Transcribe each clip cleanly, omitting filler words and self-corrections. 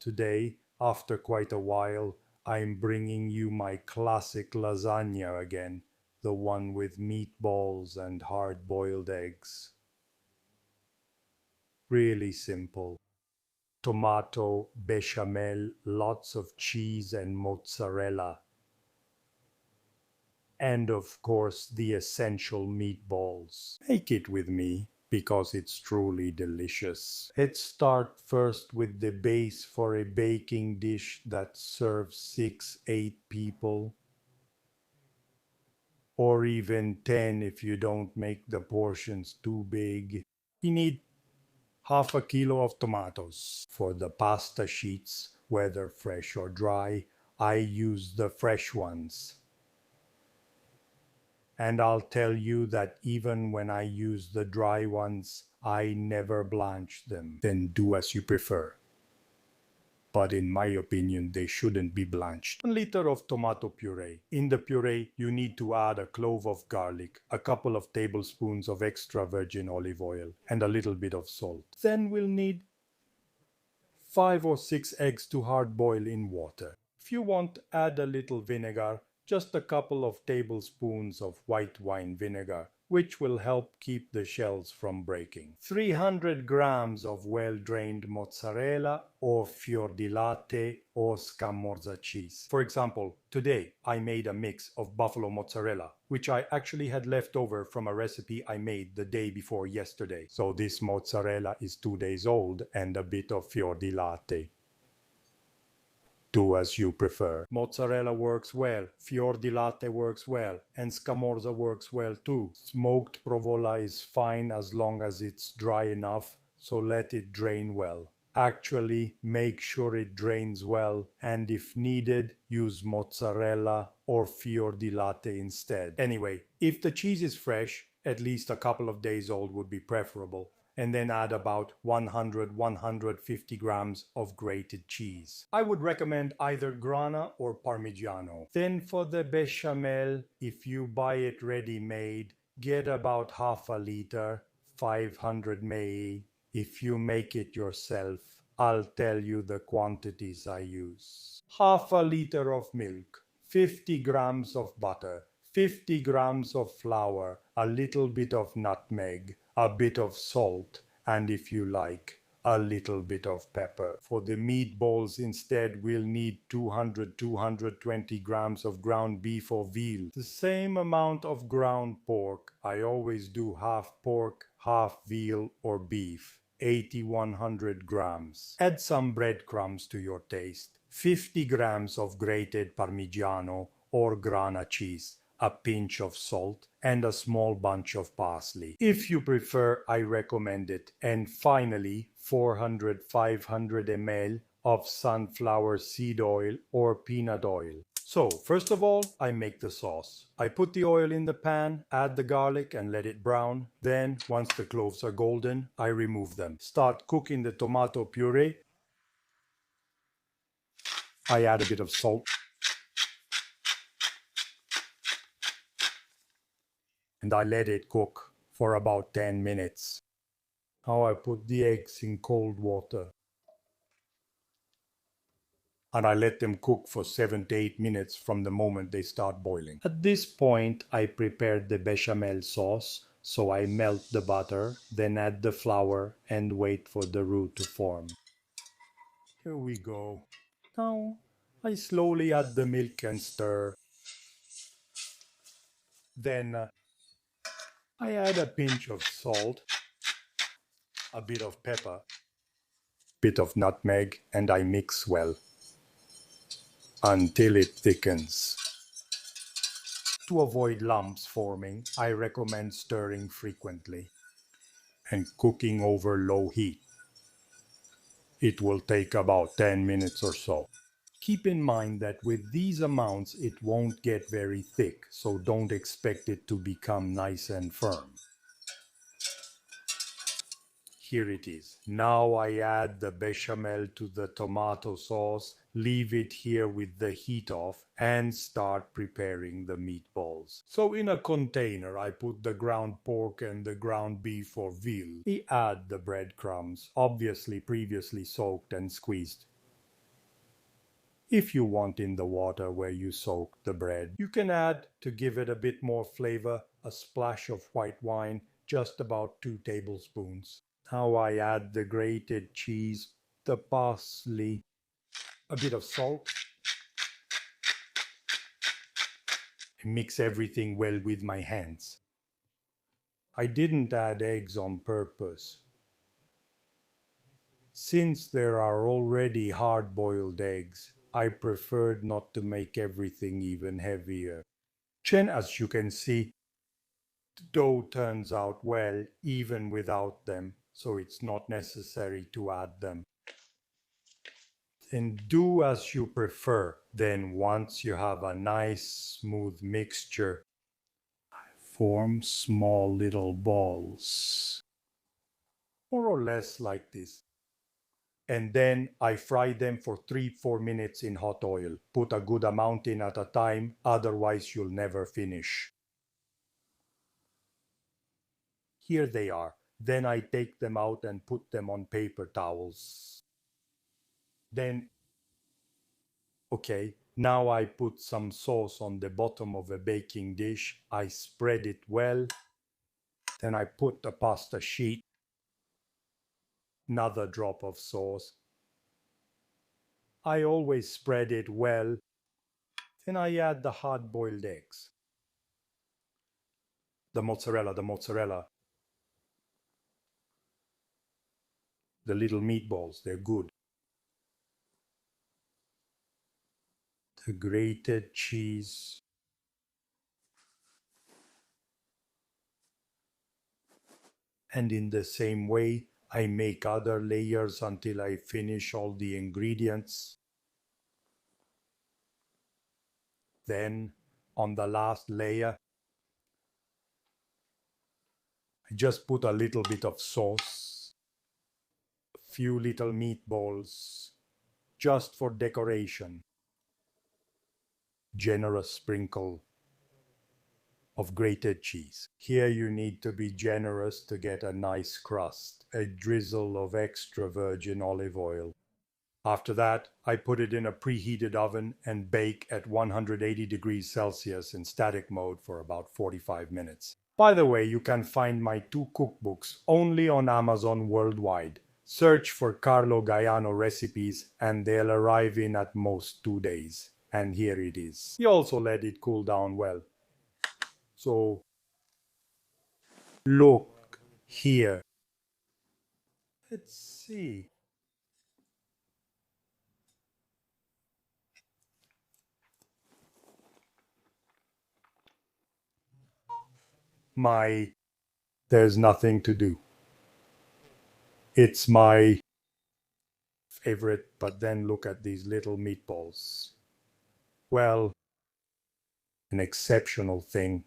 today, after quite a while, I'm bringing you my classic lasagna again, the one with meatballs and hard-boiled eggs. Really simple. Tomato, bechamel, lots of cheese and mozzarella. And of course, the essential meatballs. Make it with me, because it's truly delicious. Let's start first with the base for a baking dish that serves 6-8 people. Or even 10 if you don't make the portions too big. You need half a kilo of tomatoes. For the pasta sheets, whether fresh or dry, I use the fresh ones. And I'll tell you that even when I use the dry ones, I never blanch them. Then do as you prefer. But in my opinion, they shouldn't be blanched. 1 liter of tomato puree. In the puree, you need to add a clove of garlic, a couple of tablespoons of extra virgin olive oil, and a little bit of salt. Then we'll need 5 or 6 eggs to hard boil in water. If you want, add a little vinegar, just a couple of tablespoons of white wine vinegar, which will help keep the shells from breaking. 300 grams of well-drained mozzarella or fior di latte or scamorza cheese. For example, today I made a mix of buffalo mozzarella, which I actually had left over from a recipe I made the day before yesterday. So this mozzarella is 2 days old, and a bit of fior di latte. Do as you prefer. Mozzarella works well, fior di latte works well, and scamorza works well too. Smoked provola is fine as long as it's dry enough, so let it drain well. Actually, make sure it drains well, and if needed, use mozzarella or fior di latte instead. Anyway, if the cheese is fresh, at least a couple of days old would be preferable, and then add about 100-150 grams of grated cheese. I would recommend either Grana or Parmigiano. Then for the bechamel, if you buy it ready-made, get about half a liter, 500 ml. If you make it yourself, I'll tell you the quantities I use. Half a liter of milk, 50 grams of butter, 50 grams of flour, a little bit of nutmeg, a bit of salt, and if you like, a little bit of pepper. For the meatballs instead, we'll need 200-220 grams of ground beef or veal. The same amount of ground pork. I always do half pork, half veal or beef. 80-100 grams. Add some breadcrumbs to your taste. 50 grams of grated Parmigiano or Grana cheese, a pinch of salt, and a small bunch of parsley. If you prefer, I recommend it. And finally, 400-500 ml of sunflower seed oil or peanut oil. So, first of all, I make the sauce. I put the oil in the pan, add the garlic and let it brown. Then, once the cloves are golden, I remove them. Start cooking the tomato puree. I add a bit of salt. And I let it cook for about 10 minutes. Now I put the eggs in cold water. And I let them cook for 7 to 8 minutes from the moment they start boiling. At this point, I prepared the bechamel sauce, so I melt the butter, then add the flour and wait for the roux to form. Here we go. Now, I slowly add the milk and stir. Then I add a pinch of salt, a bit of pepper, bit of nutmeg, and I mix well until it thickens. To avoid lumps forming, I recommend stirring frequently and cooking over low heat. It will take about 10 minutes or so. Keep in mind that with these amounts it won't get very thick, so don't expect it to become nice and firm. Here it is. Now I add the bechamel to the tomato sauce, leave it here with the heat off, and start preparing the meatballs. So in a container I put the ground pork and the ground beef or veal. I add the breadcrumbs, obviously previously soaked and squeezed. if you want in the water where you soak the bread. You can add, to give it a bit more flavor, a splash of white wine, just about 2 tablespoons. Now I add the grated cheese, the parsley, a bit of salt. Mix everything well with my hands. I didn't add eggs on purpose. Since there are already hard-boiled eggs, I preferred not to make everything even heavier. Then, as you can see, the dough turns out well even without them, so it's not necessary to add them. And do as you prefer. Then once you have a nice smooth mixture, form small little balls, more or less like this. And then I fry them for 3-4 minutes in hot oil. Put a good amount in at a time, otherwise you'll never finish. Here they are. Then I take them out and put them on paper towels. Then, okay, now I put some sauce on the bottom of a baking dish. I spread it well. Then I put the pasta sheet, another drop of sauce. I always spread it well. Then I add the hard-boiled eggs. The mozzarella, the little meatballs, they're good. The grated cheese. And in the same way, I make other layers until I finish all the ingredients. Then, on the last layer, I just put a little bit of sauce, a few little meatballs, just for decoration. Generous sprinkle of grated cheese. Here you need to be generous to get a nice crust. A drizzle of extra virgin olive oil. After that, I put it in a preheated oven and bake at 180 degrees Celsius in static mode for about 45 minutes. By the way, you can find my 2 cookbooks only on Amazon worldwide. Search for Carlo Gaiano recipes and they'll arrive in at most 2 days. And here it is. He also let it cool down well. So, look here. Let's see. There's nothing to do. It's my favorite, but then look at these little meatballs. Well, an exceptional thing.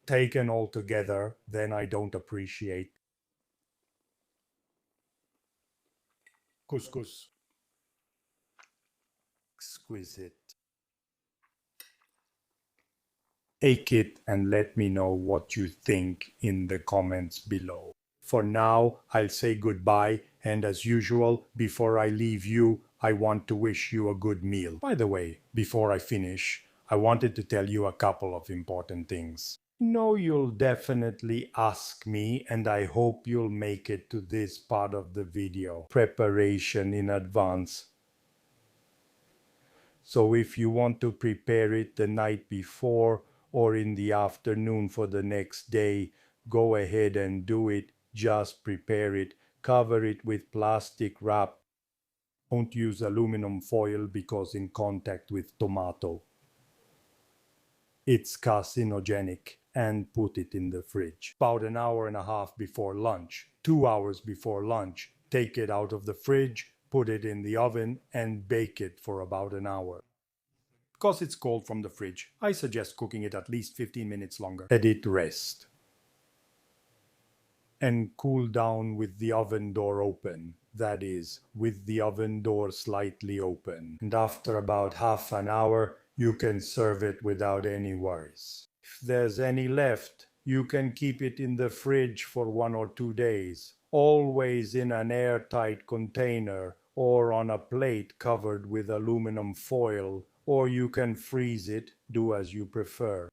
Taken all together, then I don't appreciate. Couscous. Exquisite. Take it and let me know what you think in the comments below. For now, I'll say goodbye, and as usual, before I leave you, I want to wish you a good meal. By the way, before I finish, I wanted to tell you a couple of important things. No, you'll definitely ask me, and I hope you'll make it to this part of the video. Preparation in advance. So if you want to prepare it the night before or in the afternoon for the next day, go ahead and do it. Just prepare it. Cover it with plastic wrap. Don't use aluminum foil because in contact with tomato, it's carcinogenic, and put it in the fridge. About an hour and a half before lunch, 2 hours before lunch, take it out of the fridge, put it in the oven and bake it for about an hour. Because it's cold from the fridge, I suggest cooking it at least 15 minutes longer. Let it rest. And cool down with the oven door open. That is, with the oven door slightly open. And after about half an hour, you can serve it without any worries. If there's any left, you can keep it in the fridge for 1 or 2 days, always in an airtight container or on a plate covered with aluminum foil, or you can freeze it, do as you prefer.